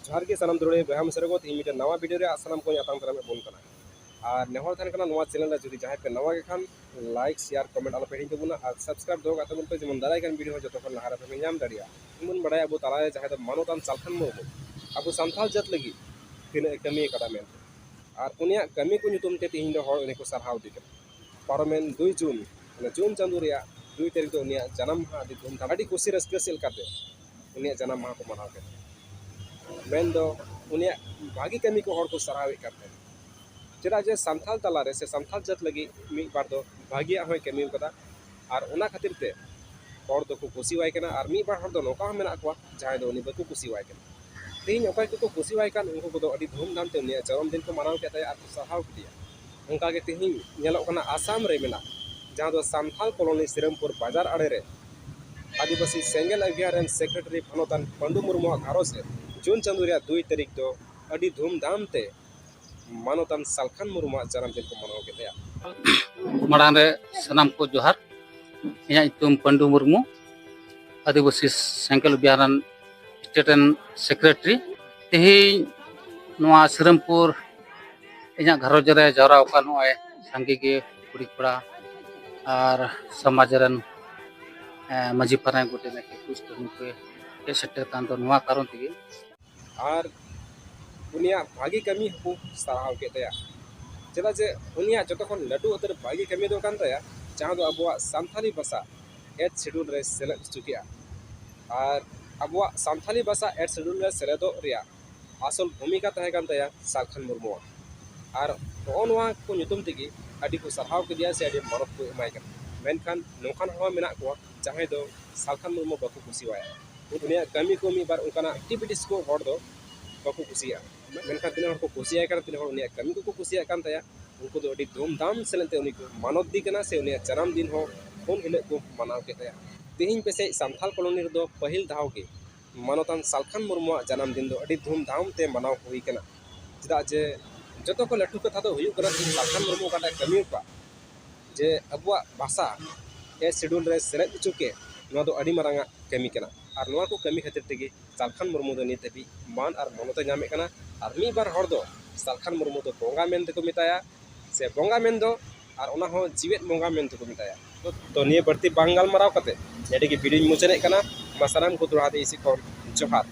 जोहार के सानाम दुरुड़े बहा मिसरे को तीन मीटर नवा वीडियो रे सानाम को याताम तरह में बोल कना और नेहर थान कना नवा चैनल जुदी जहां पे नवा के खान लाइक शेयर कमेंट आलो पेडिंग तबुना और सब्सक्राइब दो गाता बुन पे जेमन दाराय कान वीडियो जो तखन लहारा पे नाम दाड़िया इमन बड़ाय अबो ताराय जहां दो मानोतान सालखान मुर्मू अबो संथाल जत लगी तिने कमी कदा मेन और उनिया कमी को नितुम ते तीन दो हर को सरहाव दिके पारमेन 2 जून जून चांदो रिया 2 तारीख दो उनिया जन्म माह आदि धूमधाम आदि खुशी रस्क सेल काते उनिया जन्म माह को मनाव के मेन दो उनिया भागी कमी को हर को सरहावे करते चेदा जे संथाल तलारे से संथाल जत लगी मी बार दो भागी होय कमी कदा और उना खातिर ते हर दो को खुशी वाय कना और मी बार हर दो नोका मेना को जहां दो उनी बको खुशी वाय कना तीन ओकाय को खुशी वाय कान उनको को अडी धूमधाम ते उनिया जन्मदिन को मनाव के और को सरहाव किया उनका के तीन नेलो कना आसाम रे मेना जहां दो संथाल कॉलोनी सिरमपुर बाजार आड़े रे आदिवासी सेंगेल अभियान सेक्रेटरी फनोतान पंडू मुर्मू घारो से जून चांदो 2 तारीख दो अडी धूमधाम ते मानोतान सालखान मुर्मू जन्मदिन को मनाव के माड़ांग रे सनाम को जोहार इया इतुम पंडू मुर्मू आदिवासी सेंगेल अभियान स्टेट सेक्रेटरी तेही नवा सिरमपुर इया घरोज रे जरा ओकान होय संगी के कुड़ी कोड़ा और समाज रन मजी पाराय गोटे ने कुछ के सेटर कान तो नवा कारण तिगे और उनिया भागी कमी को सराहाव के तया चेदा जे उनिया जतो खन लड्डू उतर भागी कमी दो कान तया जहां दो अबवा संथाली भाषा एड शेड्यूल रे सेलेक्ट चुकिया और अबवा संथाली भाषा एड शेड्यूल रे सेलेदो रिया आसल भूमिका तहे कान तया सालखान मुर्मू और नोआ को नितुम तिगी अडी को सराहाव के दिया से अडी मरफ को एमाय कन मेनखान नोखान हो मेना को जहां दो सालखान मुर्मू बको खुशी वाया उनिया कमी को मी बार उनकाना एक्टिविटीज को हर दो बको खुशिया मेनखान तीन हर को खुशिया कर तीन हर उनिया कमी को खुशिया कान तया उनको दो अडी धूमधाम सेलेते उनी को मानव दी कना से उनिया जन्मदिन हो उन हिले को मनाव के तया तेहिं पेसे संथाल कॉलोनी दो पहिल धाव के मानोतान सालखान मुर्मू जन्मदिन दो अडी धूमधाम ते मनाव हुई कना चेदा जे जतो को लट्टू कथा दो हुई कना सालखान मुर्मू काटा कमी का जे अबवा भाषा ए शेड्यूल रे सेलेक्ट चुके नवा दो अडी मारांगा कमी कना और नवा को कमी खातिर तेगी सालखान मुर्मू दो नित भी मान और मनोते नामे कना और मी बार हर दो सालखान मुर्मू दो बोंगा मेन को मिताया से बोंगा मेन दो और ओना हो जीवेत बोंगा मेन को मिताया तो निये बढ़ती बांगाल मराव कते नेडी की वीडियो मुचने कना मसाराम को दुरादे इसी को जोहार।